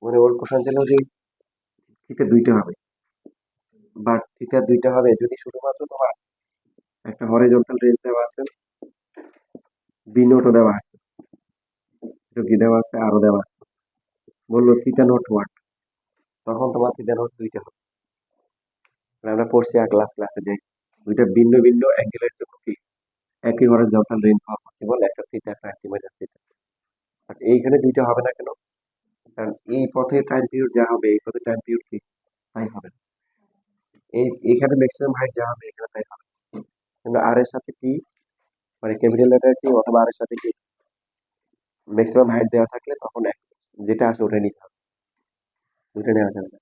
মানে ওর কোশ্চেন ছিল যে থিতা দুইটা হবে, বাট থিতা দুইটা হবে যদি শুধুমাত্র তোমার একটা হরিজন্টাল রেঞ্জ দেওয়া আছে, বি নোটও দেওয়া আছে, এটা কি দেওয়া আছে, আরো দেওয়া আছে, বললো থিতা নোট ওয়ান, তখন তোমার থিতা নোট দুইটা হবে। মানে আমরা পড়ছি আর ক্লাসে যে দুইটা ভিন্ন ভিন্ন অ্যাঙ্গেলের জন্য কি একই হরিজন্টাল রেঞ্জ হওয়া পসিবল, একটা থিতা একটা অ্যান্টিমাইনাস থিতা। বাট এইখানে দুইটা হবে না কেন? কারণ এই পথে টাইম পিরিয়ড যা হবে এই পথে টাইম পিরিয়ড কি তাই হবে না। এইখানে ম্যাক্সিমাম হাইট যা হবে এখানে তাই হবে। কিন্তু আর এর সাথে কি, মানে ক্যাপিটাল লেটার কি অথবা আর এর সাথে কি ম্যাক্সিমাম হাইট দেওয়া থাকলে তখন যেটা আসে ওটা নিতে হবে, দুটো নেওয়া যাবে না।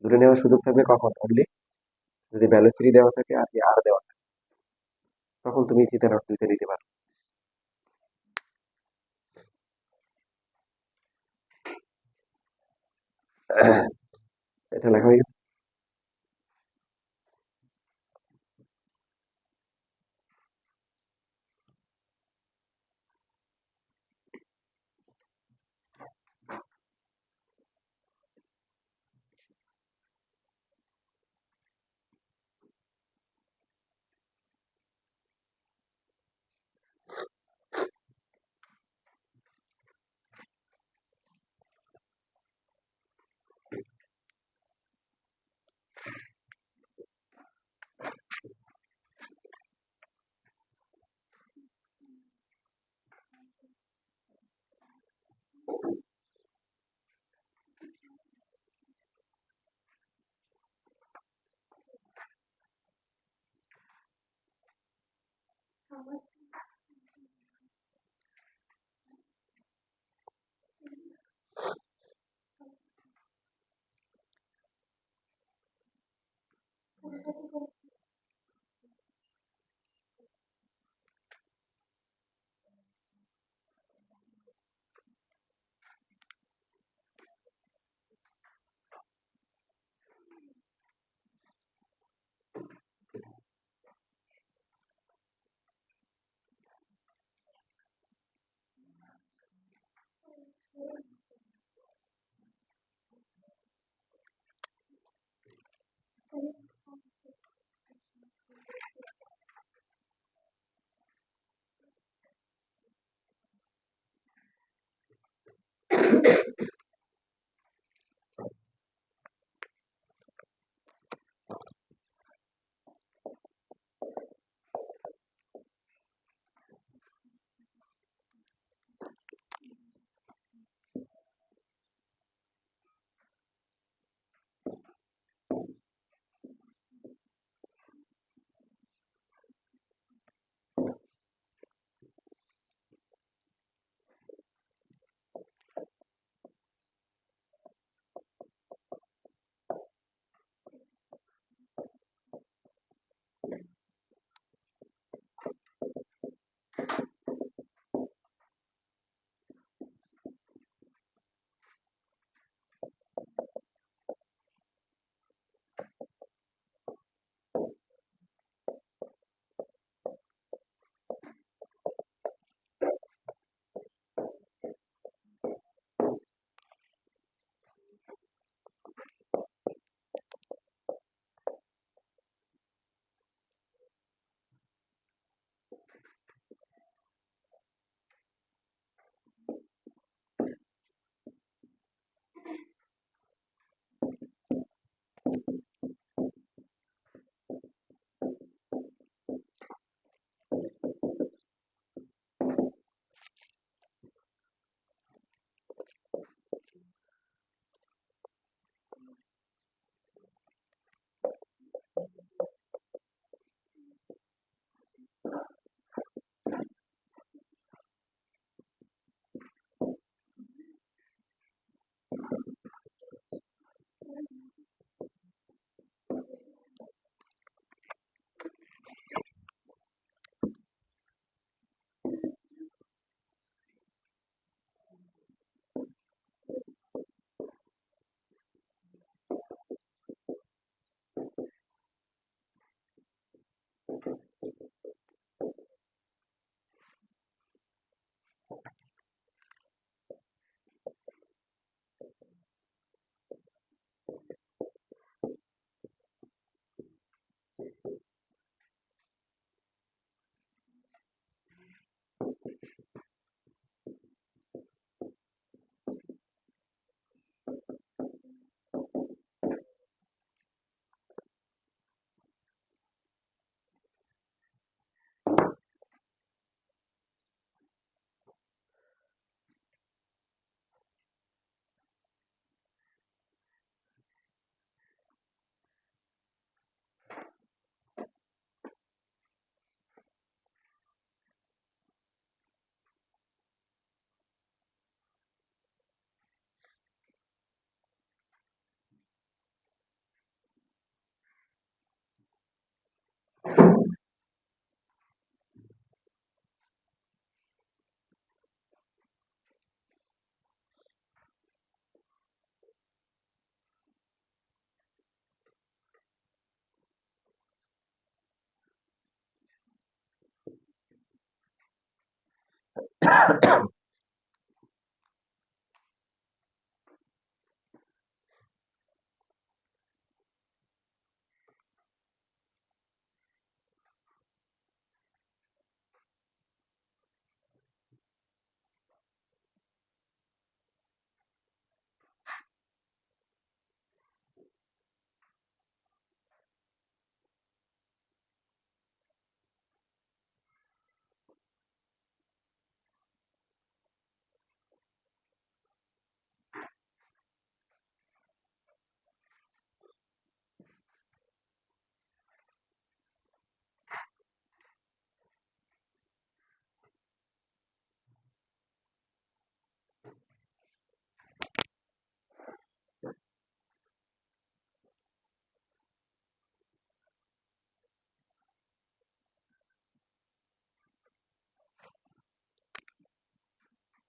দুটো নেওয়ার সুযোগ থাকবে কখন? অনলি যদি ভ্যালোসিটি দেওয়া থাকে আর কি আর দেওয়া থাকে, তখন তুমি থিটা নট দুইটা নিতে পারো। এটা লেখা হয়ে গেছে।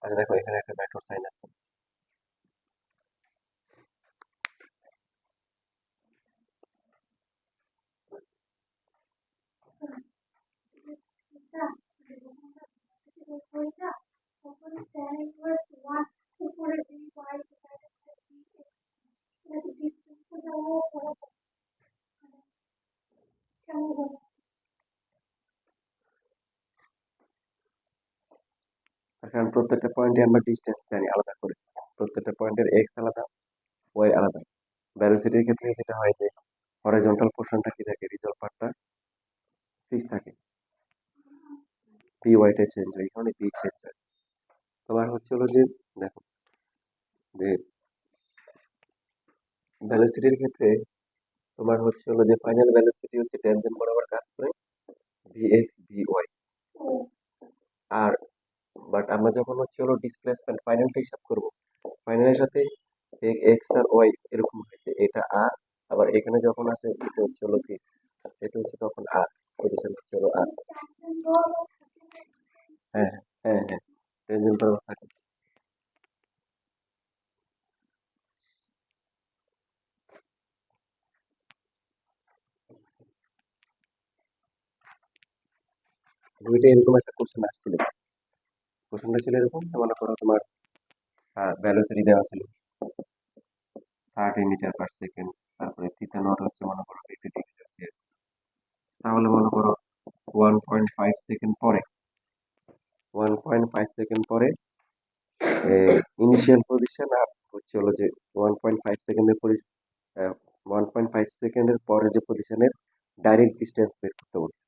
আচ্ছা দেখো এখানে একটা মেট্রো সাইন আছে। কারণ প্রত্যেকটা পয়েন্টে আমরা ডিস্টেন্স জানি আলাদা করে, প্রত্যেকটা পয়েন্টের এক্স আলাদা, ওয়াই আলাদা। ভ্যালোসিটির ক্ষেত্রে যেটা হয় যে হরাইজন্টাল পোর্শনটা কি থাকে, রিজলভ পার্টটা ফিক্স থাকে, পি ওয়াইটা চেঞ্জ হয়, এই কারণে পি চেঞ্জ হয়। তোমার হচ্ছে হলো যে দেখো যে ভ্যালোসিটির ক্ষেত্রে তোমার হচ্ছে হলো যে ফাইনাল ভ্যালোসিটি হচ্ছে ট্যানজেন্ট বরাবর কাজ করে ভি এক্স ভি ওয়াই। আর বাট আমরা যখন হচ্ছে হলো ডিসপ্লেসমেন্ট ফাইনালটা হিসাব করবো, ফাইনালের সাথে এক্স আর ওয়াই এরকম হয় যে এটা আর, আবার এখানে যখন আসে এটা হচ্ছে হলো কি, এটা হচ্ছে তখন আর, পজিশন হচ্ছে হলো আর। হ্যাঁ হ্যাঁ হ্যাঁ, ট্যানজেন্ট বরাবর থাকে। দুইটা এরকম একটা কোশ্চেন আসছিল, কোশ্চেনটা ছিল এরকম যে মনে করো তোমার ভ্যালোসিটি দেওয়া ছিল 30 মিটার পার সেকেন্ড, তারপরে থিটা নট হচ্ছে মনে করো 50 ডিগ্রি সেলসিয়াস, তাহলে মনে করো 1.5 সেকেন্ড পরে, 1.5 সেকেন্ড পরে ইনিশিয়াল পজিশন আর হচ্ছে হলো যে 1.5 সেকেন্ডের 1.5 সেকেন্ডের পরে যে পজিশনের ডাইরেক্ট ডিস্টেন্স বের করতে বলছে,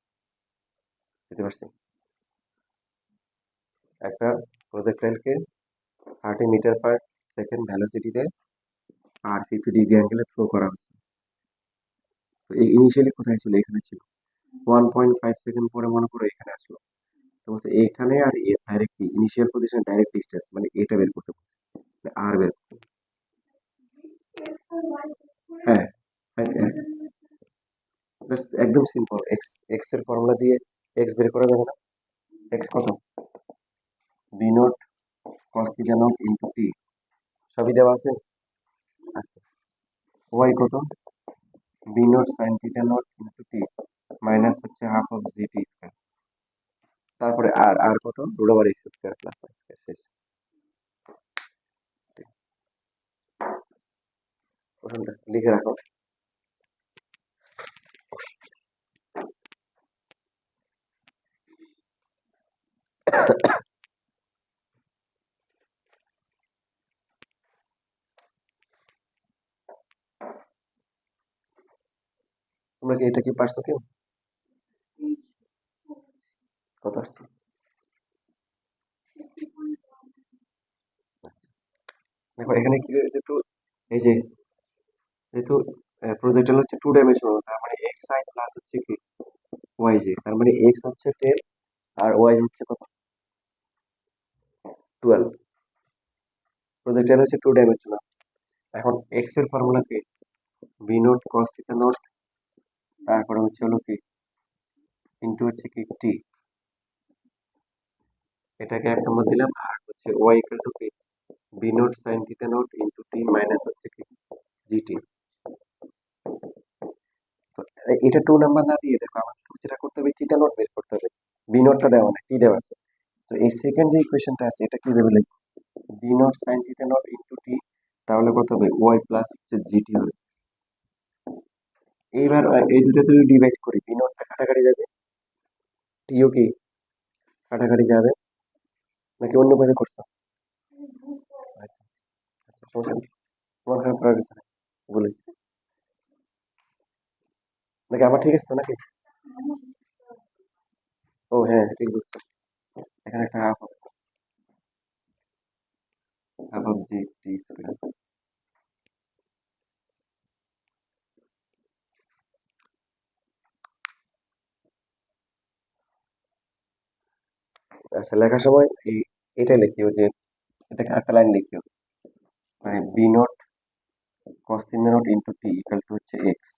বুঝতে পারছি? একটা প্রজেক্টাইলকে 30 মিটার পার সেকেন্ড ভ্যালোসিটিতে আর 50 ডিগ্রি অ্যাঙ্গেলে থ্রো করা হচ্ছে। তো এই ইনিশিয়ালি কোথায় ছিল, এখানে ছিল, 1.5 সেকেন্ড পরে মনে করো এখানে আসলো। তো বলছে এখানে আর এর direct initial position direct distance মানে এটা বের করতে বলছে, আর বের করতে বলছে। হ্যাঁ হ্যাঁ হ্যাঁ, জাস্ট একদম সিম্পল, এক্স, এক্স এর ফর্মুলা দিয়ে এক্স বের করা যাবে না? এক্স কত, b naught cos theta naught into t, সবই দেওয়া আছে, আছে। ওয়াই কত, b naught sine theta naught into টি মাইনাস হচ্ছে half of g t square, তারপরে আর, আর কত, root over x square plus y square, শেষ। প্রশ্নটা লিখে রাখো। তোমরা কি এটা কি পারছো কেউ? কত আসছে? দেখো এখানে কি যেহেতু এই যে যেহেতু প্রজেক্টর হচ্ছে 2 ডাইমেনশনাল, তার মানে এক্স আই প্লাস হচ্ছে কি ওয়াই জে, তার মানে এক্স হচ্ছে 10 আর ওয়াই হচ্ছে কত, 12। প্রজেক্টর হচ্ছে 2 ডাইমেনশনাল। এখন এক্স এর ফর্মুলা কি, V naught cos theta naught, তারপরে হচ্ছে হলো কি ইনটু হচ্ছে কি টি, এটাকে 1 নম্বর দিলাম, আর হচ্ছে ওয়াই ইকুয়াল টু কি V naught sine theta naught into টি মাইনাস হচ্ছে কি জিটি। তো এটা 2 নাম্বার না দিয়ে দেখো আমাদের যেটা করতে হবে থিটা নট বের করতে হবে, বি নটটা দেওয়া না, টি দেওয়া আছে। তো এই সেকেন্ড যে ইকুয়েশনটা আছে এটা কিভাবে লিখবো? B naught sine theta naught into t, তাহলে কত হবে? ওয়াই প্লাস হচ্ছে জিটি হবে। এইবার এই দুটো যদি ডিভাইড করি, বি নটটা কাটাকাটি যাবে, টিও কি কাটাকাটি যাবে, নাকি অন্য ভাবে করছো? আচ্ছা আচ্ছা, সমস্যা নেই, তোমার খারাপ করার কিছু নেই, বলেছি নাকি আমার ঠিক আছে তো নাকি? ও হ্যাঁ ঠিক বলছো, এখানে একটা হাফ হবে, half of g t square. আচ্ছা লেখার সময় এটা লিখিও যে, এটাকে একটা লাইন লিখিও, মানে V naught cos theta naught into T equal to হচ্ছে এক্স।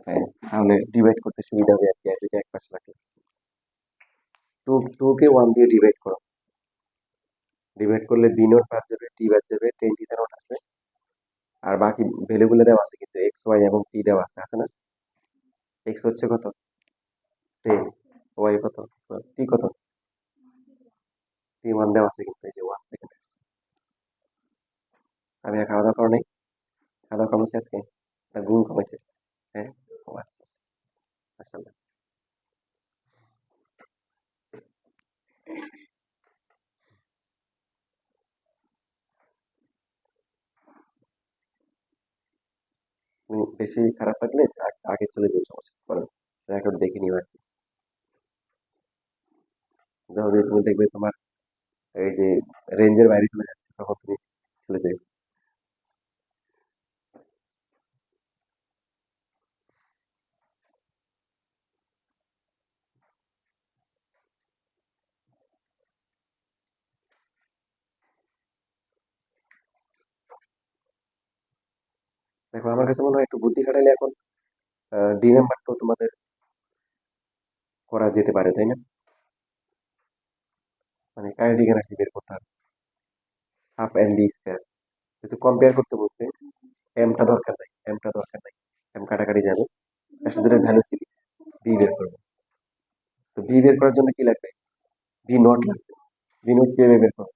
হ্যাঁ, তাহলে ডিভাইড করতে সুবিধা হবে আর কি, আর যদি এক পাশে রাখলে টু কে ওয়ান দিয়ে ডিভাইড করো, ডিভাইড করলে বি নট বাদ যাবে, টি বাদ যাবে, টেন থিটা নট আসবে, আর বাকি ভ্যালুগুলো দেওয়া আছে কিন্তু, এক্স ওয়াই এবং টি দেওয়া আছে, আছে না? এক্স হচ্ছে কত? 10, ওয়াই কত? টি কত? টি ওয়ান দেওয়া আছে কিন্তু, এই যে 1 সেকেন্ড। আমি আর খাওয়া দাওয়া করো নাই? খাওয়া দাওয়া কমেছে আজকে না ঘুম কমেছে? হ্যাঁ, ও আচ্ছা আচ্ছা, মাশাআল্লাহ। বেশি খারাপ লাগলে আগে চলে যাও, সমস্যা করো, রেকর্ড দেখে নিও আর কি। যখন তুমি দেখবে তোমার এই যে রেঞ্জের বাইরে চলে যাচ্ছে, তখন তুমি চলে যাবে। দেখো আমার কাছে মনে হয় একটু বুদ্ধি খাটাইলে এখন ডি নাম্বারটাও তোমাদের করা যেতে পারে, তাই না? মানে কাইনেটিক এনার্জি বের করতে হবে, হাফ এম ডি স্কয়ার, যেহেতু কম্পেয়ার করতে বলছে, এমটা দরকার নাই, এমটা দরকার নাই, এম কাটাকাটি যাবে, একটা দুটো ভ্যালু ছিল, বি বের করবো। তো বি বের করার জন্য কি লাগবে? বি নট লাগবে। বি নট কিভাবে বের করবো?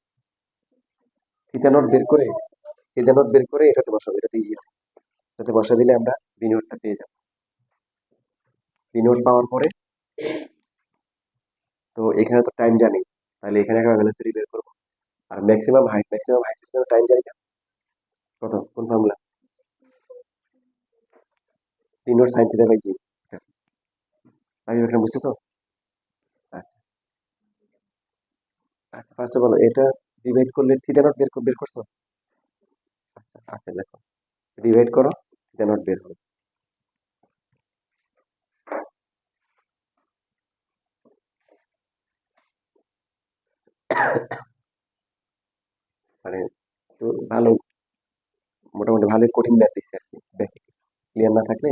থিটা নট বের করে, থিটা নট বের করে এটাতে বসাবো, এটাতে ইজি হবে, এটাতে বসা দিলে আমরা বি নটটা পেয়ে যাবো। বি নট পাওয়ার পরে তো এখানে তো টাইম জানি, তাহলে এখানে একটা ভেলোসিটি বের করবো, আর ম্যাক্সিমাম হাইটের জন্য টাইম জানি না, কত, কোন formula? B naught sine theta by g. আমি এখানে বুঝতেছো? আচ্ছা আচ্ছা, ফার্স্ট অফ অল এটা ডিভাইড করলে থিটা নট বের করছো? আচ্ছা আচ্ছা দেখো, ডিভাইড করো, থিটা নট বের হবে, মানে তো ভালো, মোটামুটি ভালোই কঠিন ম্যাথ দিচ্ছে আর কি, বেসিক ক্লিয়ার না থাকলে,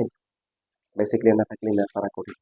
বেসিক ক্লিয়ার না থাকলে ম্যাথ করা কঠিন।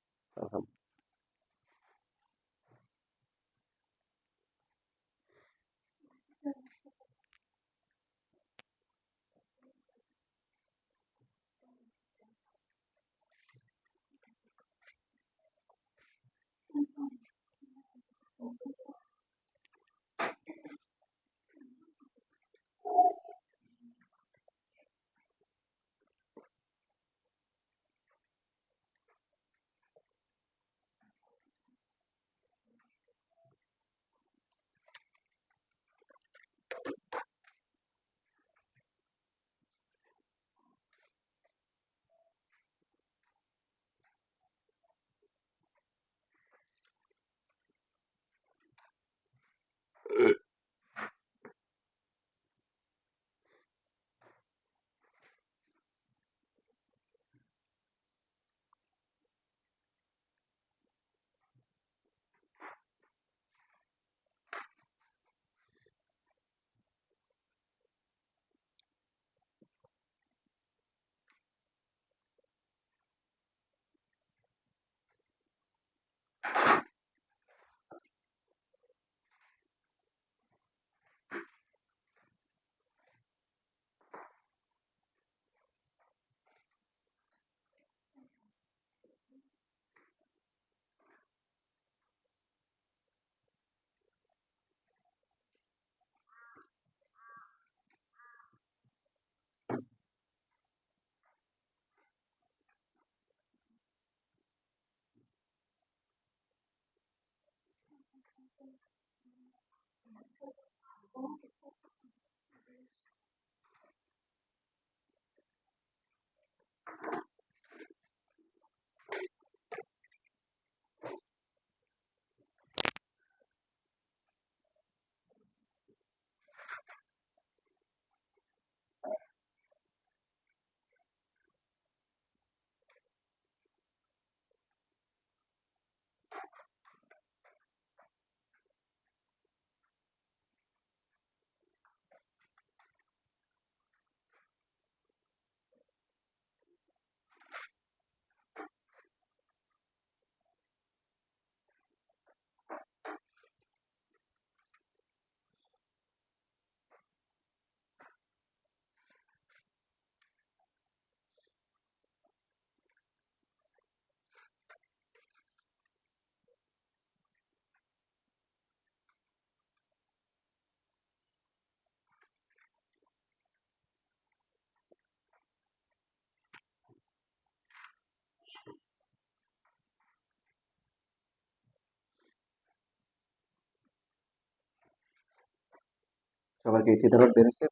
সবার কি থিটা নোট বেরোচ্ছে?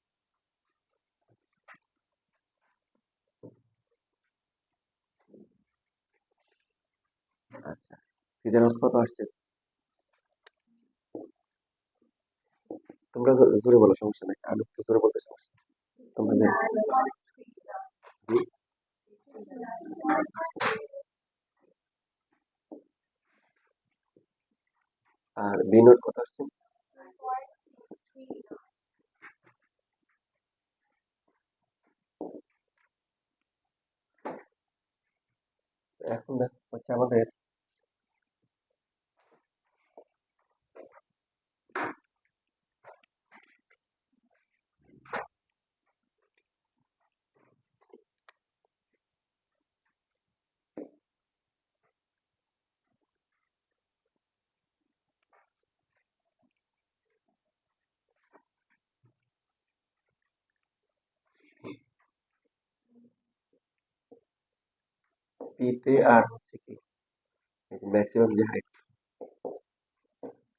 আচ্ছা, থিটা নোট কত আসছে? তোমরা জোরে বলো, সমস্যা নাই, আমি একটু জোরে বলতে সমস্যা নেই। তোমাদের জি, আর বি নোট কত আসছে? এখন দেখো হচ্ছে আমাদের পি তে আর হচ্ছে কি ম্যাক্সিমাম যে হাইট,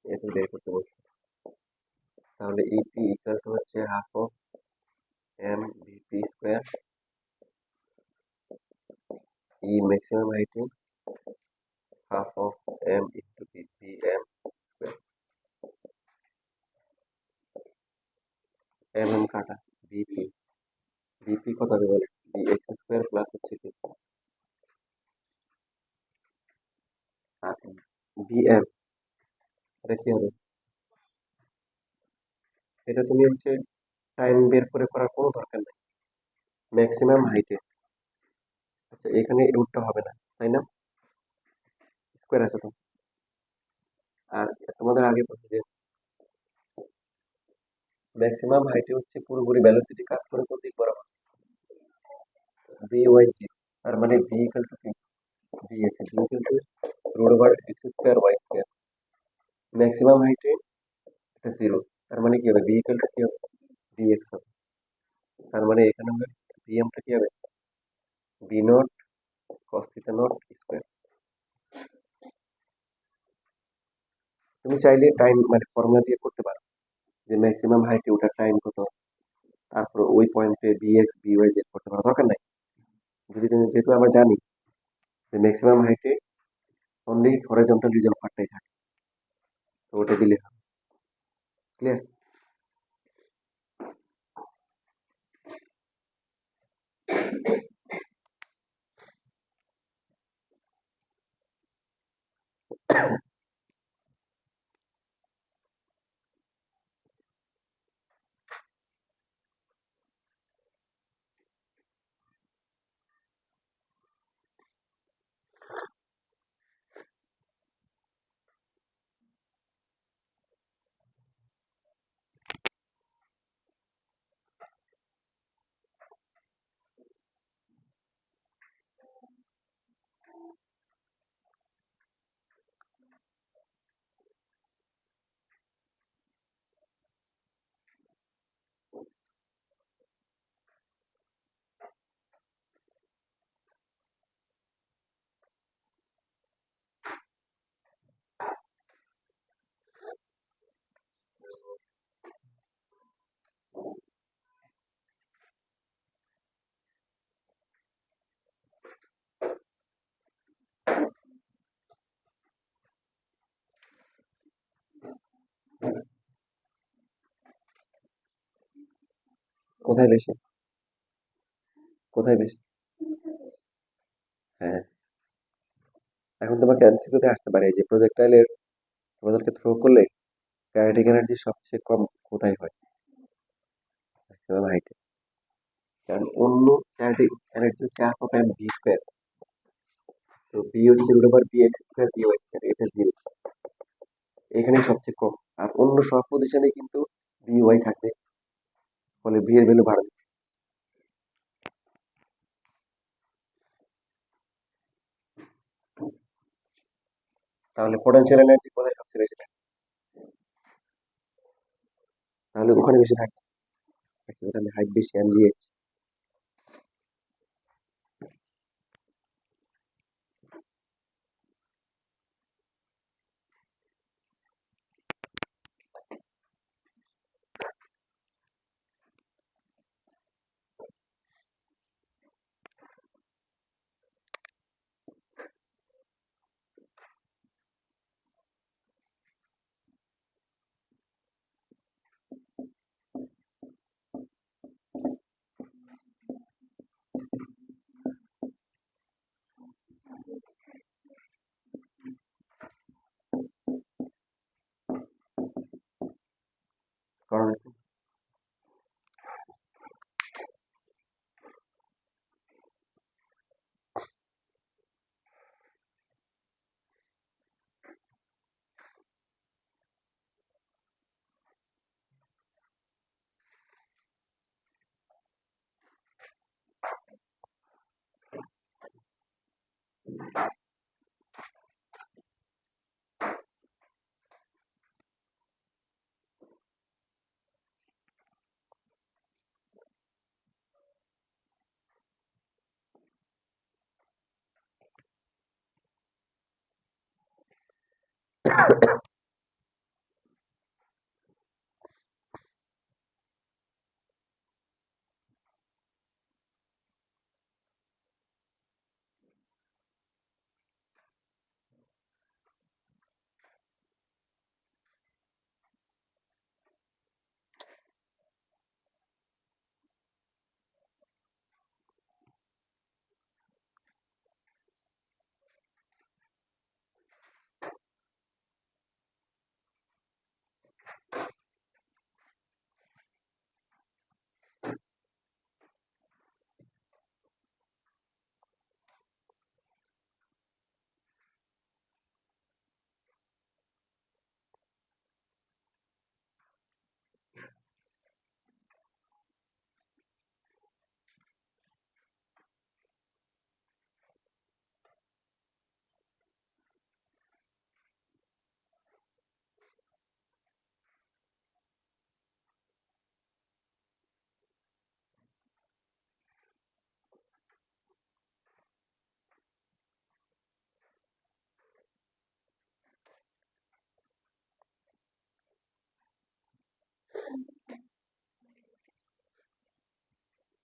এটা বের করতে বলছে। তাহলে ইপি ইকুয়াল টু হচ্ছে half of m VP square, E maximum হাইটে half of m into VP m square. M m কাটা, ভিপি ভিপি কত হবে বলে, বি এক্স স্কোয়ার প্লাস হচ্ছে কি বি এম, এটা কি হবে? এটা তুমি হচ্ছে টাইম বের করে করার কোনো দরকার নেই, ম্যাক্সিমাম হাইটে। আচ্ছা, এখানে রুটটা হবে না, তাই না? স্কোয়ার আছে তো। আর তোমাদের আগে বলছি যে ম্যাক্সিমাম হাইটে হচ্ছে পুরোপুরি ভেলোসিটি কাজ করে কোন দিক বরাবর, ভি ওয়াই সি। তার মানে ভি ইকুয়াল টু কি, V X, V equal to root over X square Y square. Maximum হাইটে এটা জিরো, তার মানে কি হবে, ভি ইকুয়াল টু কি হবে, ভি এক্স হবে। তার মানে এখানে হবে ভি এমটা কি হবে, V naught cos theta not square. তুমি চাইলে টাইম মানে ফর্মুলা দিয়ে করতে পারো, যে ম্যাক্সিমাম হাইটে ওঠার টাইম কত, তারপর ওই পয়েন্টে বি এক্স বি ওয়াই বের করতে পারো, দরকার নাই। যদি তুমি, যেহেতু আমরা জানি যে ম্যাক্সিমাম হাইটে অনলি হরাইজন্টাল রিজন পার্টটাই থাকে, তো ওটা দিলে হবে। ক্লিয়ার? কোথায় বেশি? কোথায় বেশি? হ্যাঁ, এখন তোমাকে এমসিকিউতে আসতে পারে যে প্রজেক্টাইলের তোমাদেরকে থ্রো করলে কাইনেটিক এনার্জি সবচেয়ে কম কোথায় হয়? ম্যাক্সিমাম হাইটে। কারণ অন্য কাইনেটিক এনার্জি হচ্ছে half of M V square. তো ভি হচ্ছে root over V X square V Y square, এটা জিরো। এখানে সবচেয়ে কম। আর অন্য সব পজিশনে কিন্তু বি ওয়াই থাকবে, ফলে বি এর ভ্যালু বাড়বে। তাহলে পোটেনশিয়াল এনার্জি কোথায় সবচেয়ে বেশি থাকে? তাহলে ওখানে বেশি থাকে। যেখানে হাইট বেশি এম জি এইচ। কারণ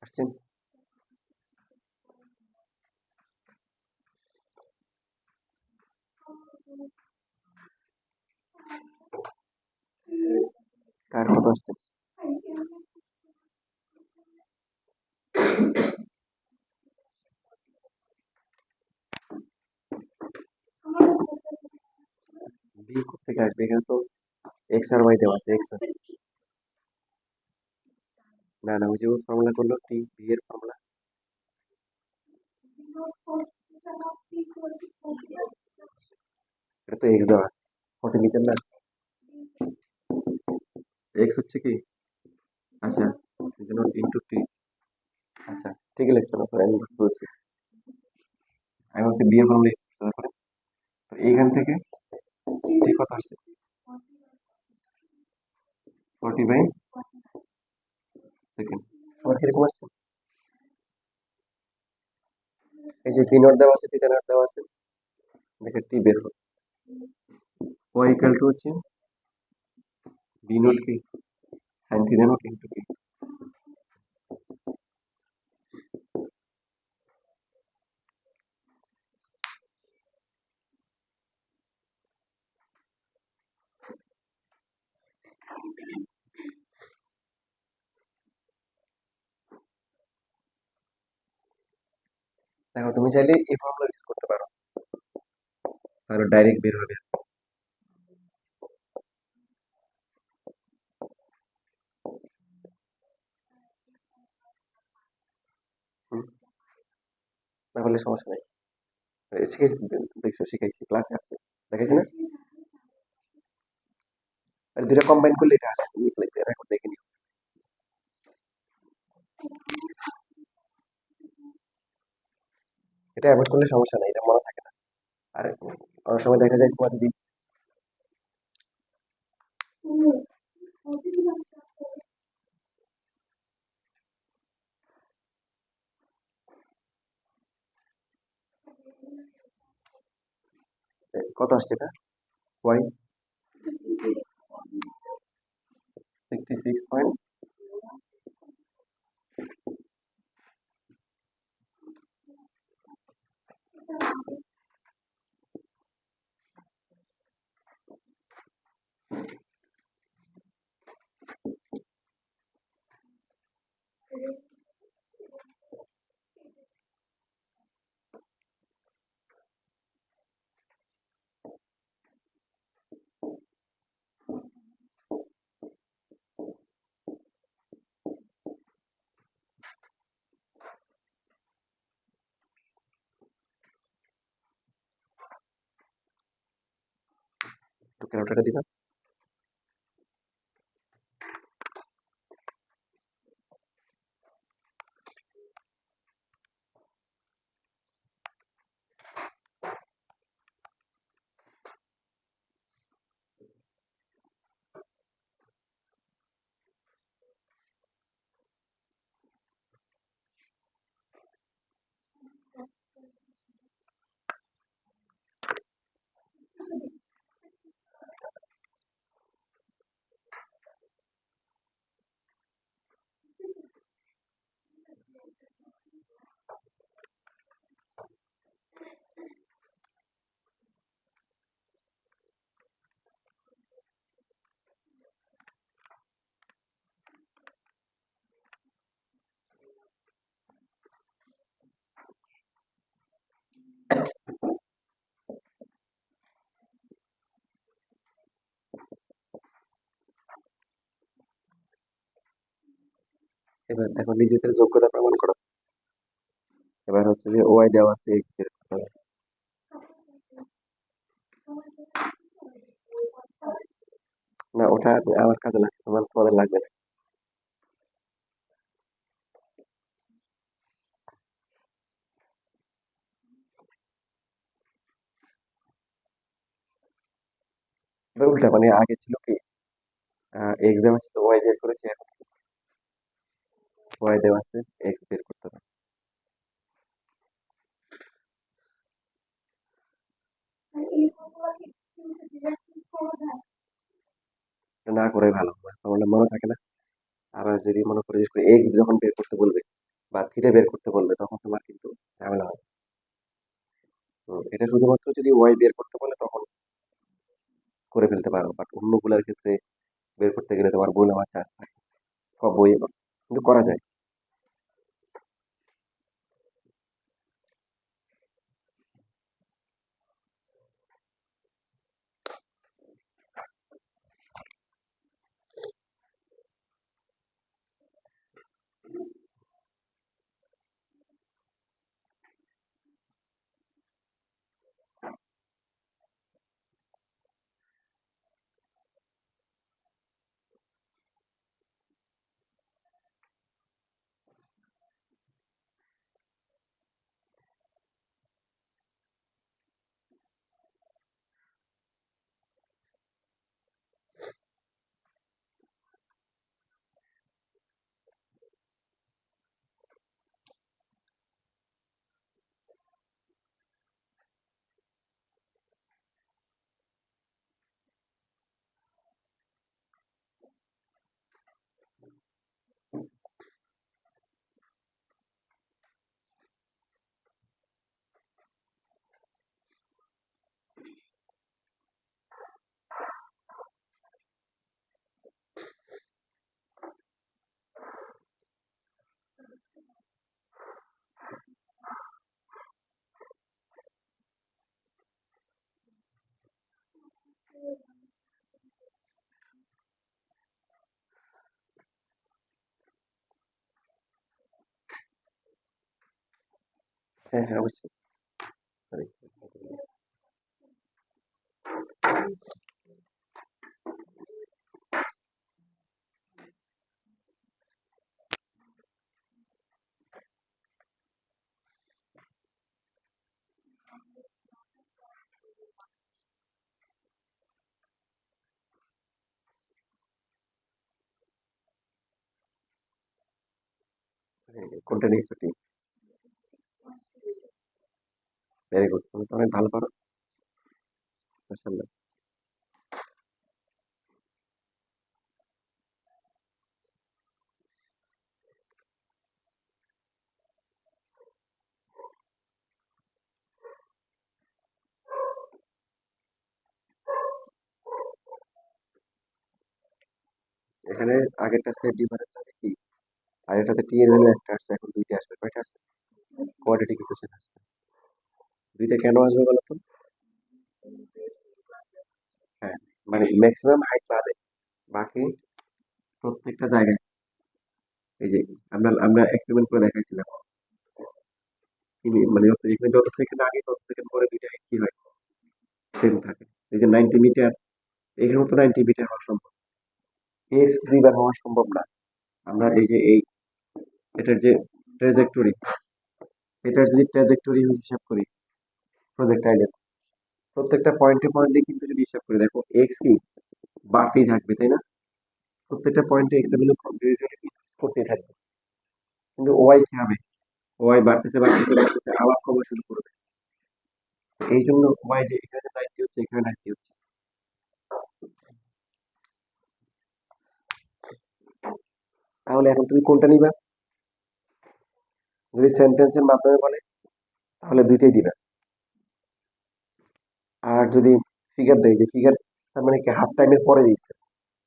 আসছেন কার কত আসছে? বি থেকে আসবে? এখানে তো এক্স আর ওয়াই দেওয়া আছে। এক্স, না না, ওই যে ফর্মুলা করলো টি বি এর ফর্মুলা। এটা তো এক্স দেওয়া, 40 মিটার না? এক্স হচ্ছে কি, আচ্ছা, ইন্টু টি। আচ্ছা, ঠিকই লিখছো না, আমি বলছি, আমি বলছি বি এর ফর্মুলা তারপরে। তো এইখান থেকে টি কত আসছে? 40/সেকেন্ড। আমার কিরকম আসছে? এই যে বি নট দেওয়া আছে, থিটা নট দেওয়া আছে, দেখে টি বের হবে। ওয়াই ইকুয়াল টু হচ্ছে বি নট কি, সাইন থিটা নট ইন্টু কি। দেখো তুমি চাইলে এই ফর্মুলা ইউজ করতে পারো, তাহলে ডাইরেক্ট বের হবে। হুম, না বললে সমস্যা নেই। শিখেছি, দেখছো শিখাইছি, ক্লাসে আছে, দেখাইছি না? আর দুটো কম্বাইন করলে এটা আসে, তুমি রেকর্ড দেখে নিও। এটা অ্যাভয়েড করলে সমস্যা নেই, এটা মনে থাকে না। আর অনেক সময় দেখা যায় তোমার যদি কত আসছে এটা, ওয়াই 66 পয়েন্ট। তো ক্যালকুলেটার দিবা। এবার দেখো নিজেদের যোগ্যতা প্রমাণ করো। এবার হচ্ছে যে ওয়াই দেওয়া আছে, এক্স বের করতে হবে। না ওটা আমার কাজে লাগছে, তোমাদের লাগবে না। এবার উল্টা মানে আগে ছিল কি, এক্স দেওয়া ছিল, ওয়াই বের করেছে, এখন ওয়াই দেওয়া আছে, এক্স বের করতে হবে। এটা না করাই ভালো, আমার মনে থাকে না। আবার যদি মনে করো যে এক্স যখন বের করতে বলবে বা থিটা বের করতে বলবে, তখন তোমার কিন্তু ঝামেলা হবে। তো এটা শুধুমাত্র যদি ওয়াই বের করতে বলে তখন করে ফেলতে পারো, বাট অন্যগুলোর ক্ষেত্রে বের করতে গেলে তোমার ভুল হওয়ার চান্স থাকে। বই কিন্তু করা যায়। হ্যাঁ হ্যাঁ অবশ্যই। সরি। কোনটা নিয়েছো টিম? ভেরি গুড, তুমি তো অনেক ভালো পারো। মাশাআল্লাহ। এখানে আগেরটা সেট ডিফারেন্স হবে কি, আগেরটাতে টি এর ভ্যালু একটা আসছে, এখন দুইটা আসবে। কয়টা আসবে? কোয়াড্রেটিক ইকুয়েশন আসবে। দুইটা কেন আসবে বলো তো? হ্যাঁ, মানে ম্যাক্সিমাম হাইট বাদে বাকি প্রত্যেকটা জায়গায়, এই যে আমরা আমরা এক্সপেরিমেন্ট করে দেখাইছিলাম, মানে এখানে যত সেকেন্ড আগে তত সেকেন্ড পরে দুইটা হাইট কি হয়, সেম থাকে। এই যে 90 মিটার, এখানেও তো 90 মিটার হওয়া সম্ভব, এক্স দুইবার হওয়া সম্ভব না। আমরা এই যে এই এটার যে ট্রেজেক্টরি, এটার যদি ট্রেজেক্টরি হিসাব করি প্রজেক্টাইলের, প্রত্যেকটা পয়েন্টে পয়েন্টে কিন্তু যদি হিসাব করি, দেখো এক্স কি বাড়তেই থাকবে, তাই না? প্রত্যেকটা পয়েন্টে এক্স এর ভ্যালু ইনক্রিজ করতেই থাকবে। কিন্তু ওয়াই কি হবে? ওয়াই বাড়তেছে বাড়তেছে বাড়তেছে, আবার কমা শুরু করবে। এই জন্য ওয়াই যে এখানে 90 হচ্ছে, এখানে 90 হচ্ছে। তাহলে এখন তুমি কোনটা নিবা? যদি সেন্টেন্সের মাধ্যমে বলে তাহলে দুইটাই দিবা। আর যদি ফিগার দেয়, যে ফিগার, তার মানে কি হাফ টাইমের পরে দিচ্ছে,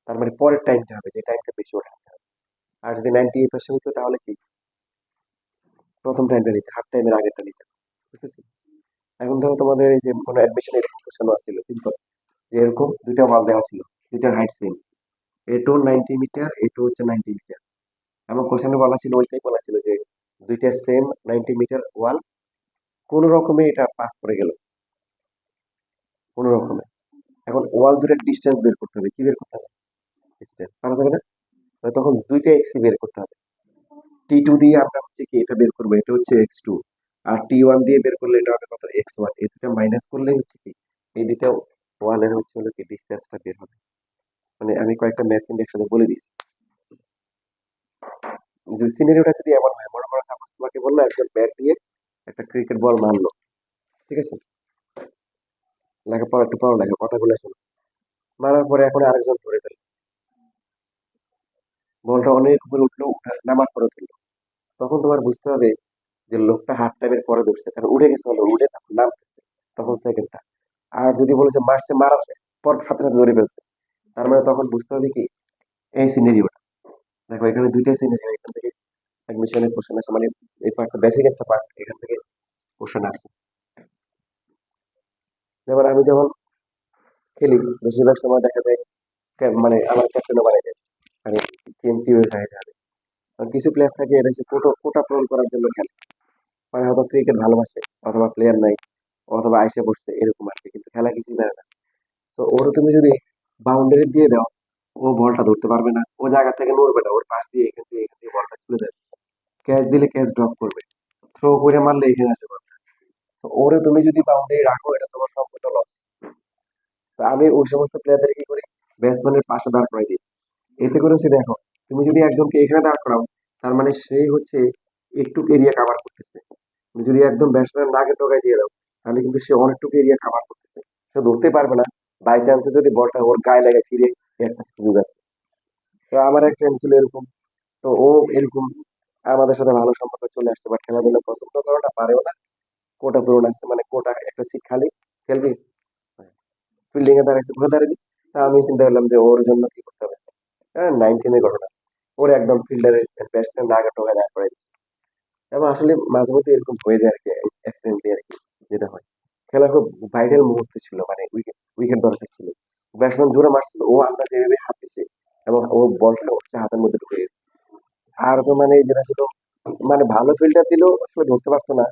তার মানে পরের টাইমটা হবে, যে টাইমটা বেশি ওঠাতে হবে। আর যদি 98% হতো তাহলে কি প্রথম টাইমটা নিতে, হাফ টাইমের আগেরটা নিতে। বুঝতেছি। এখন ধরো তোমাদের এই যে কোনো অ্যাডমিশন এরকম কোশ্চেন আসছিল সিম্পল, যে এরকম দুইটা ওয়াল দেওয়া ছিল, দুইটার হাইট সেম, এটু 90 মিটার, এটু হচ্ছে 90 মিটার। এমন কোশ্চেনে বলা ছিল, ওইটাই বলা ছিল যে দুইটা সেম 90 মিটার ওয়াল, কোন রকমে এটা পাস করে গেল, কোন রকমে। এখন ওয়াল দুটার ডিস্টেন্স বের করতে হবে, কি বের করতে হবে? ডিস্টেন্স পারা যাবে না? তাহলে তখন দুইটা এক্সই বের করতে হবে। টি টু দিয়ে আমরা হচ্ছে কি এটা বের করবো, এটা হচ্ছে এক্স টু। আর টি ওয়ান দিয়ে বের করলে এটা হবে কত, এক্স ওয়ান। এই দুটা মাইনাস করলে হচ্ছে কি এই দুটা ওয়ালের হচ্ছে হলো কি ডিস্টেন্সটা বের হবে। মানে আমি কয়েকটা ম্যাথ কিন্তু একসাথে বলে দিচ্ছি। যে সিনারিওটা যদি এমন হয়, মনে করো সাপোজ তোমাকে বললো একজন ব্যাট দিয়ে একটা ক্রিকেট বল মারলো, ঠিক আছে? লেখাপড়া একটু পড়ো, লেখা কথাগুলো শোনো। মারার পরে এখন আরেকজন ধরে ফেললো, বলটা অনেক উপরে উঠলো, নামার পরে ধরলো। তখন তোমার বুঝতে হবে যে লোকটা হাফ টাইমের পরে ধরছে, কারণ উঠে গেছে, হলো উঠে তখন নামতেছে, তখন সেকেন্ডটা। আর যদি বলেছে মারছে, মারার পর সাথে সাথে ধরে ফেলছে, তার মানে তখন বুঝতে হবে কি এই সিনারিওটা। দেখো এখানে দুইটা সিনারিও, এখান থেকে অ্যাডমিশনের কোশ্চেন আসে, মানে এই পার্টটা বেসিক একটা পার্ট, এখান থেকে কোশ্চেন আসে। যেমন আমি যখন খেলি বেশিরভাগ সময় দেখা যায় মানে আমার ক্যাপ্টেনও বানাই দেয়, মানে টিম টিমের হয়ে যাবে। আর কিছু প্লেয়ার থাকে এটা হচ্ছে কোটা কোটা পূরণ করার জন্য খেলে, মানে হয়তো ক্রিকেট ভালোবাসে, অথবা প্লেয়ার নাই, অথবা আইসে বসছে এরকম আর কি, কিন্তু খেলা কিছুই জানে না। তো ওর তুমি যদি বাউন্ডারি দিয়ে দাও, ও বলটা ধরতে পারবে না, ও জায়গা থেকে নড়বে না, ওর পাশ দিয়ে এখান থেকে বলটা চলে যাবে। ক্যাচ দিলে ক্যাচ ড্রপ করবে, থ্রো করে মারলে এখানে আসবে বল। তো ওরে তুমি যদি বাউন্ডারি রাখো, এটা তোমার সম্পূর্ণ লস। তো আমি ওই সমস্ত প্লেয়ারদের কি করি, ব্যাটসম্যানের পাশে দাঁড় করাই দিই। এতে করে হচ্ছে দেখো, তুমি যদি একজনকে এখানে দাঁড় করাও, তার মানে সেই হচ্ছে একটু এরিয়া কাভার করতেছে। তুমি যদি একদম ব্যাটসম্যান নাকে টোকাই দিয়ে দাও, তাহলে কিন্তু সে অনেকটুকু এরিয়া কাভার করতেছে, সে ধরতে পারবে না। বাই চান্সে যদি বলটা ওর গায়ে লাগে ফিরে, একটা সুযোগ আছে। তো আমার এক ফ্রেন্ড ছিল এরকম, তো ও এরকম আমাদের সাথে ভালো সম্পর্ক চলে আসছে, বাট খেলাধুলা পছন্দ করে না, পারেও না। কোটা পূরণ আছে, মানে কোটা একটা সিট খালি, খেলবি, ফিল্ডিং এ দাঁড়াইছে, কোথায় দাঁড়াবি? তা আমি চিন্তা করলাম যে ওর জন্য কি করতে হবে। হ্যাঁ, 19-এর ঘটনা, ওর একদম ফিল্ডারের ব্যাটসম্যান নাকে টোকায় দাঁড় করাই দিচ্ছে। এবং আসলে মাঝে মধ্যে এরকম হয়ে যায় আর কি, অ্যাক্সিডেন্টলি আর কি, যেটা হয়। খেলার খুব ভাইটাল মুহূর্ত ছিল, মানে উইকেট উইকেট দরকার ছিল। ব্যাটসম্যান জোরে মারছিল, ও আন্দাজে এভাবে হাত দিছে, এবং ও বলটা হচ্ছে হাতের মধ্যে ঢুকে গেছে। আর তো মানে যেটা ছিল, মানে ভালো ফিল্ডার দিলেও আসলে ধরতে পারতো না,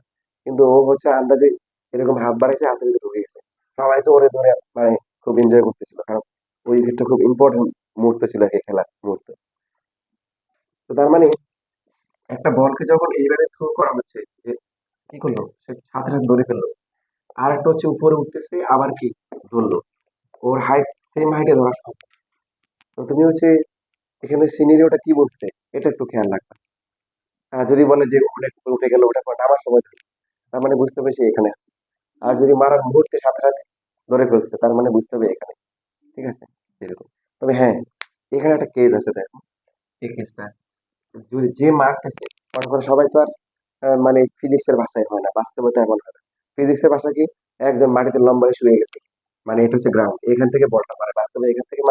কিন্তু ও হচ্ছে আন্দাজে এরকম হাত বাড়াইছে, হাতের ভিতরে ঢুকে গেছে। সবাই তো ওরে ধরে মানে খুব এনজয় করতেছিল, কারণ ওই উইকেটটা খুব ইম্পর্টেন্ট মুহূর্ত ছিল আর কি, খেলার মুহূর্ত। তো তার মানে একটা বলকে যখন এইভাবে থ্রো করা হচ্ছে, যে কি করলো, সে সাথে সাথে ধরে ফেললো। আর একটা হচ্ছে উপরে উঠতেছে আবার কি ধরলো, ওর হাইট সেম হাইটে ধরা সম্ভব। তো তুমি হচ্ছে এখানে সিনারিওটা কি বলছে এটা একটু খেয়াল রাখবা। যদি বলে যে অনেক উপরে উঠে গেল, ওটা করে নামার সময় ধরলো, তার মানে বুঝতে হবে সে এখানে আছে। আর যদি মারার মুহূর্তে সাথে সাথে ধরে ফেলছে, তার মানে বুঝতে হবে এখানে। ঠিক আছে, এরকম। তবে হ্যাঁ, এখানে একটা কেস আছে, দেখো এই কেসটা, যদি যে মারতেছে, মনে করো সবাই তো আর মানে ফিজিক্স এর ভাষায় হয় না, বাস্তবতা এমন হয় না। ফিজিক্স এর ভাষা কি, একজন মাটিতে লম্বা হয়ে শুয়ে গেছে, মানে এটা হচ্ছে গ্রাউন্ড, এখান থেকে বলটা মারে, বাস্তবে এখান থেকে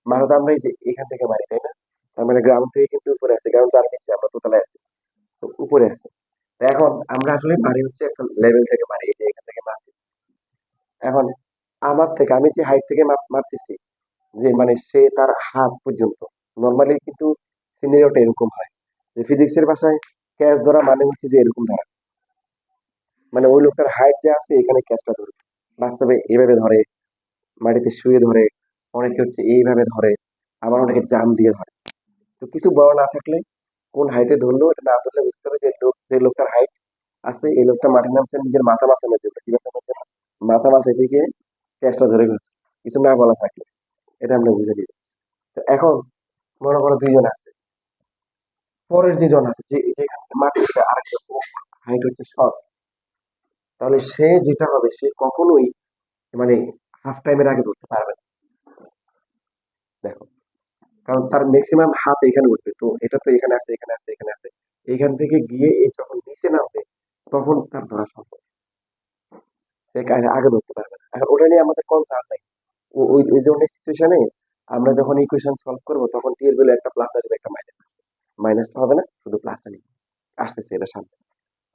মারা তো আমরা এই যে এখান থেকে মারি, তাই না? তার মানে গ্রাউন্ড থেকে কিন্তু উপরে আছে, গ্রাউন্ড তো আর নিচে, আমরা দোতলায় আছি, তো উপরে আছে। তো এখন আমরা আসলে মারি হচ্ছে একটা লেভেল থেকে মারি, এই যে এখান থেকে মারতেছি। এখন আমার থেকে, আমি যে হাইট থেকে মারতেছি, যে মানে সে তার হাত পর্যন্ত, নর্মালি কিন্তু সিনারিওটা এরকম হয় যে ফিজিক্সের ভাষায় ক্যাচ ধরা মানে হচ্ছে যে এরকম ধরা, মানে ওই লোকটার হাইট যে আছে এখানে ক্যাচটা ধরবে। বাস্তবে এইভাবে ধরে, মাটিতে শুয়ে ধরে, অনেকে হচ্ছে এইভাবে ধরে, আবার অনেকে জাম দিয়ে ধরে। তো কিছু বড় না থাকলে কোন হাইটে ধরলো এটা না ধরলে বুঝতে হবে যে লোক, যে লোকটার হাইট আছে, এই লোকটা মাঠে নামছে নিজের মাথা বাঁচানোর জন্য, কি বাঁচানোর জন্য, মাথা বাঁচাইতে গিয়ে ক্যাচটা ধরে ফেলছে, কিছু না বলা থাকলে। এটা আমরা বুঝে নিই। তো এখন মনে করো দুইজন আছে, পরের যে জন আছে, যে যেখানে মারতেছে আরেকটা হাইট হচ্ছে শর্ট, তাহলে সে যেটা হবে, সে কখনোই মানে হাফ টাইমের আগে ধরতে পারবে না। দেখো, কারণ তার ম্যাক্সিমাম হাত এখানে উঠবে, তো এটা তো এখানে আছে, এখানে আছে, এখানে আছে, এখান থেকে গিয়ে এই যখন নিচে নামবে, তখন তার ধরা সম্ভব। সে আগে ধরতে পারবে না। এখন ওটা নিয়ে আমাদের কনসার্ন নাই। ওই ওই ধরনের সিচুয়েশনে আমরা যখন ইকুয়েশন সলভ করবো, তখন টি এর ভ্যালু একটা প্লাস আসবে, একটা মাইনাস আসবে। মাইনাসটা হবে না, শুধু প্লাসটা নিবে, আসতেছে এটা সামনে।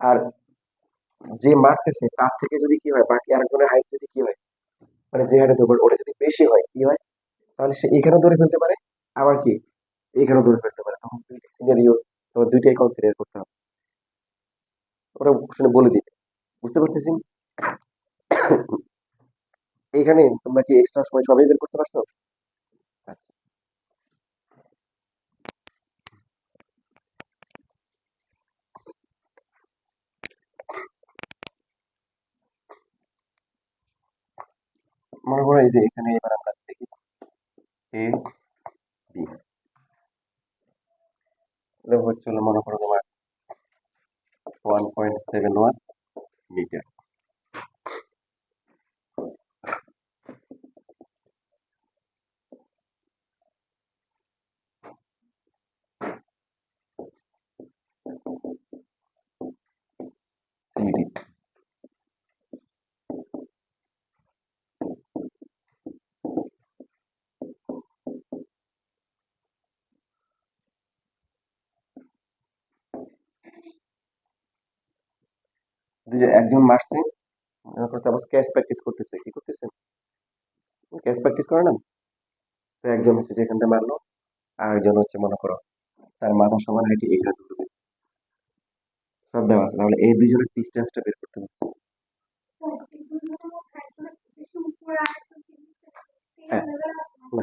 আর যে মারতেছে তার থেকে যদি কি হয়, বাকি আরেকজনের হাইট যদি কি হয়, মানে যে হাইটে ধরবে ওটা যদি বেশি হয়, কি হয়, তাহলে সে এখানেও ধরে ফেলতে পারে, আবার কি এখানেও ধরে ফেলতে পারে। তখন দুইটা সিনারিও, তখন দুইটাই কনসিডার করতে হবে। ওরা শুনে বলে দিবে, বুঝতে পারতেছি। এখানে তোমরা কি এক্সট্রা সময় সবাই বের করতে পারছো? আচ্ছা, মনে করো এই যে এখানে এবার আমরা দেখি এ বি, এটা হচ্ছে হলো মনে করো তোমার 1.71 মিটার। সিডি, যে একজন মারছে, মনে করো সাপোজ ক্যাচ প্র্যাকটিস করতেছে, কি করতেছে, ক্যাচ প্র্যাকটিস করে না, তো একজন হচ্ছে যেখানটা মারলো, আর একজন হচ্ছে মনে করো তার মাথা সমান হাইটে এখানে ধরবে, সব দেওয়া আছে, তাহলে এই দুইজনের ডিস্টেন্সটা বের করতে হচ্ছে। হ্যাঁ, না,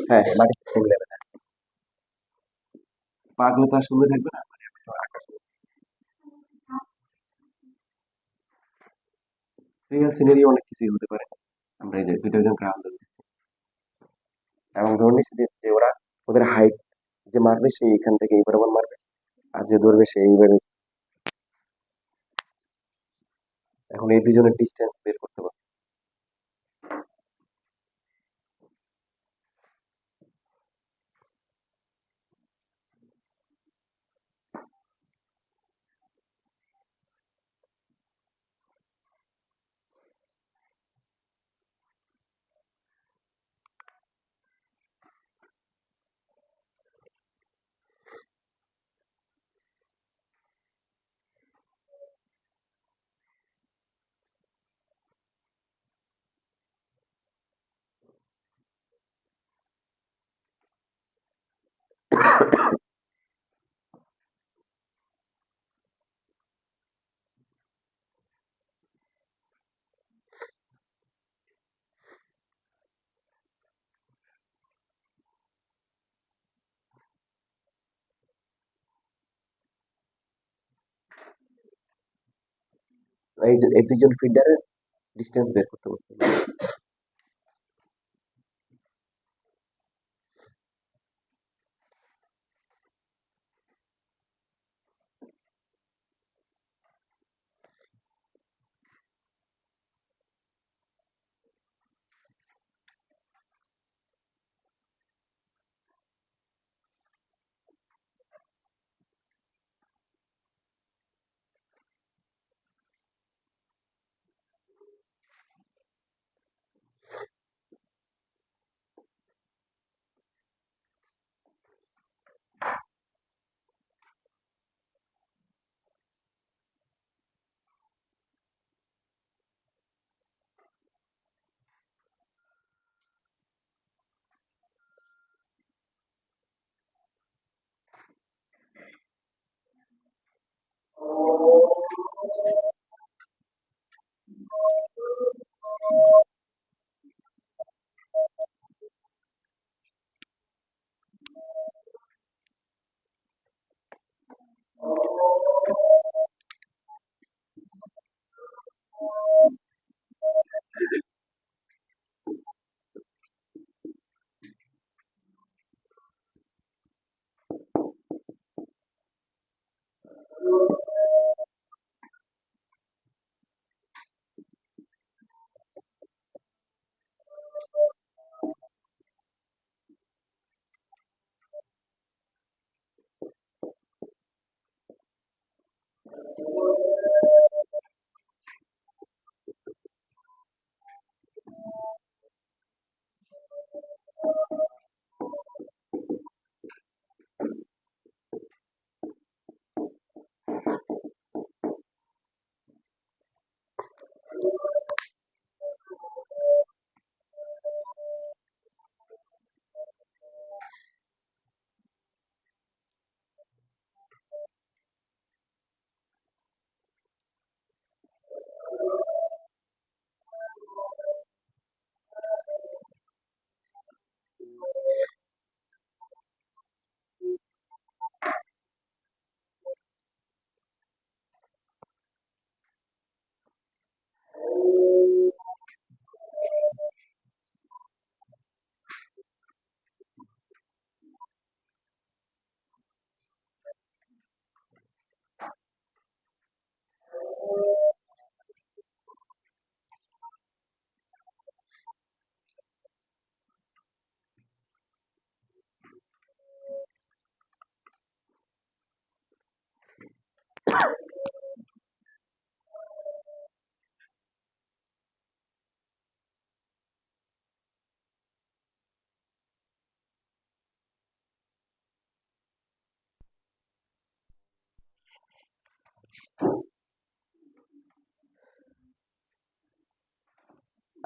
হ্যাঁ হ্যাঁ, মাটিতে সেম লেভেল আছে, পাগুলো তো আর শুরু থাকবে না, মানে একটু আকাশ। রিয়েল সিনারি অনেক কিছুই হতে পারে। আমরা এই যে দুইটা জন গ্রাউন্ড ধরতেছি, এবং ধরে নিচ্ছি যে ওরা, ওদের হাইট, যে মারবে সে এখান থেকে এই বরাবর মারবে, আর যে ধরবে সে এইভাবে। এখন এই দুজনের ডিস্টেন্স বের করতে হবে। এই যে এই দুইজন ফিল্ডারের ডিস্টেন্স বের করতে বলছে।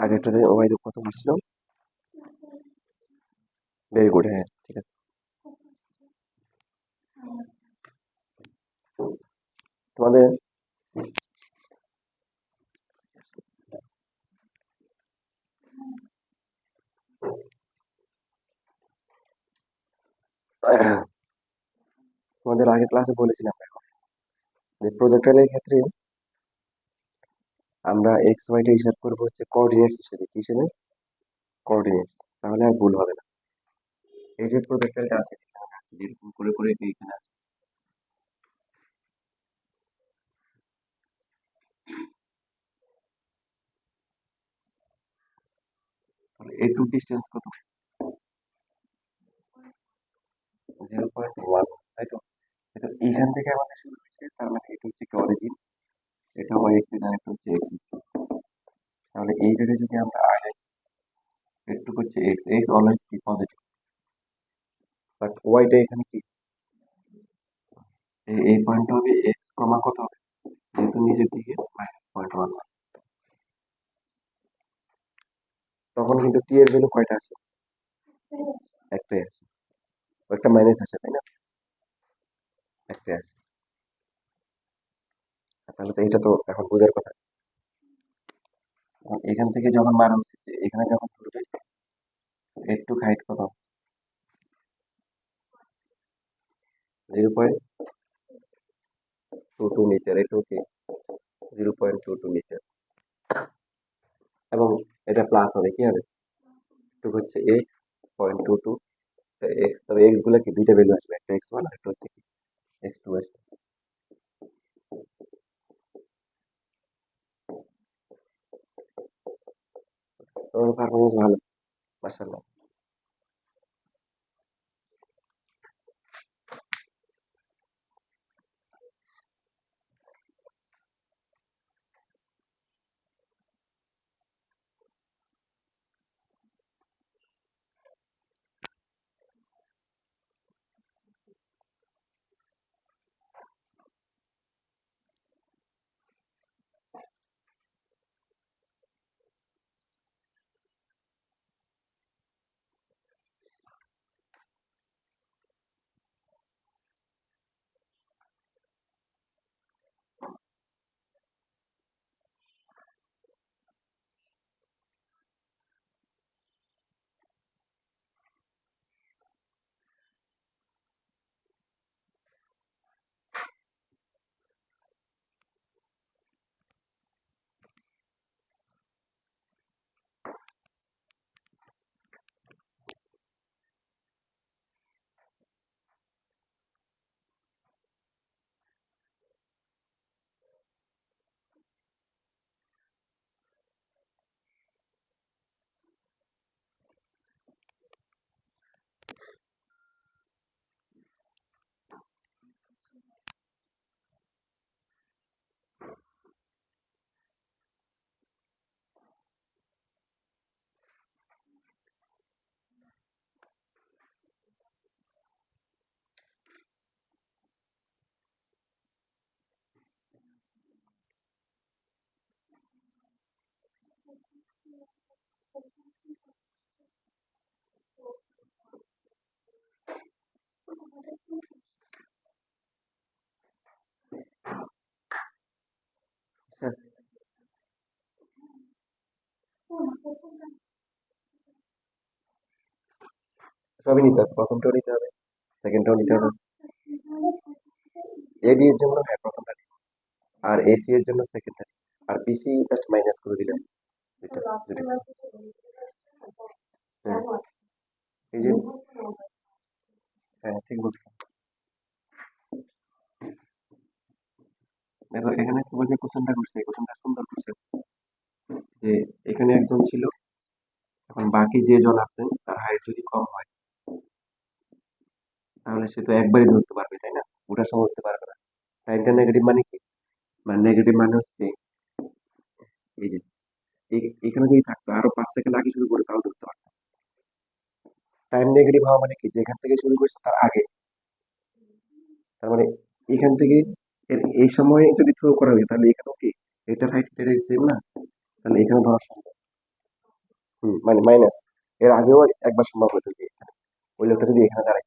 আগেরটাতে ওবায়দু কত মারছিল? ভেরি গুড, হ্যাঁ ঠিক আছে। তোমাদের তোমাদের আগের ক্লাসে বলেছিলাম দেখো, যে প্রজেক্টরের ক্ষেত্রে আমরা এক্স ওয়াইটা হিসাব করবো হচ্ছে কোঅর্ডিনেটস হিসেবে, কি হিসেবে? কোঅর্ডিনেটস। তাহলে আর ভুল হবে না। এই যে প্রজেক্টরটা আছে এখানে আছে, যেরকম করে করে এইখানে আছে, তাহলে এটু ডিস্টেন্স কত? 0.1, তাই তো? এটা এখান থেকে আমাদের শুরু হয়েছে, তার মানে এটা হচ্ছে কি অরিজিন, এটা ওয়াই এক্সিস আর এটা হচ্ছে এক্স এক্সিস। তাহলে এই জায়গায় যদি আমরা আগে একটু হচ্ছে এক্স, এক্স অলওয়েজ কি পজিটিভ, বাট ওয়াইটা এখানে কি, এই পয়েন্টটা হবে এক্স কমা কত হবে, যেহেতু নিচের দিকে -0.1, তখন কিন্তু টি এর ভ্যালু কয়টা আছে? একটাই আছে, একটা মাইনাস আছে তাই না? একটাই আছে। তাহলে তো এটা তো এখন বোঝার কথা। এখন এখান থেকে যখন মান হচ্ছে যে এখানে যখন ধরবে, একটু হাইট কত? 0.22 মিটার, এটু কি 0.2 টু মিটার, এবং এটা প্লাস হবে কি হবে, টু হচ্ছে এক্স 0.22 এক্স, তবে এক্স গুলা কি দুইটা ভ্যালু আসবে, একটা এক্স ওয়ান আর একটা হচ্ছে কি এক্স টু আসবে। তোমার পারফরমেন্স ভালো, মাশাআল্লাহ। হ্যাঁ, সবই নিতে হবে, প্রথমটাও নিতে হবে, সেকেন্ডটাও নিতে হবে। এ বি এর জন্য হ্যাঁ প্রথমটা নিতে হবে। আর এসি এর জন্য সেকেন্ডটা, আর পিসি জাস্ট মাইনাস করে দিলাম যেটা যেটা হ্যাঁ, এই যে হ্যাঁ ঠিক বলছো। দেখো এখানে তোমার যে কোশ্চেনটা করছে, এই কোশ্চেনটা সুন্দর করছে, যে এখানে একজন ছিল, এখন বাকি যে জন আছেন তার হাইট যদি কম হয় তাহলে সে তো একবারই ধরতে পারবে, তাই না? ওঠার সময় উঠতে পারবে না। সাইনটা নেগেটিভ মানে কি, মানে নেগেটিভ মানে হচ্ছে এই যে এখানে যদি থাকতো আরো 5 সেকেন্ড আগে শুরু করে তাও ধরতে পারতো। টাইম নেগেটিভ হওয়া মানে কি, যেখান থেকে শুরু করছে তার আগে, তার মানে এখান থেকে এই সময় যদি থ্রো করা হয় তাহলে এখানেও কি এটার হাইট এটার সেম না, তাহলে এখানে ধরা সম্ভব। মানে মাইনাস, এর আগেও একবার সম্ভব হতো যে এখানে ওই লোকটা যদি এখানে দাঁড়ায়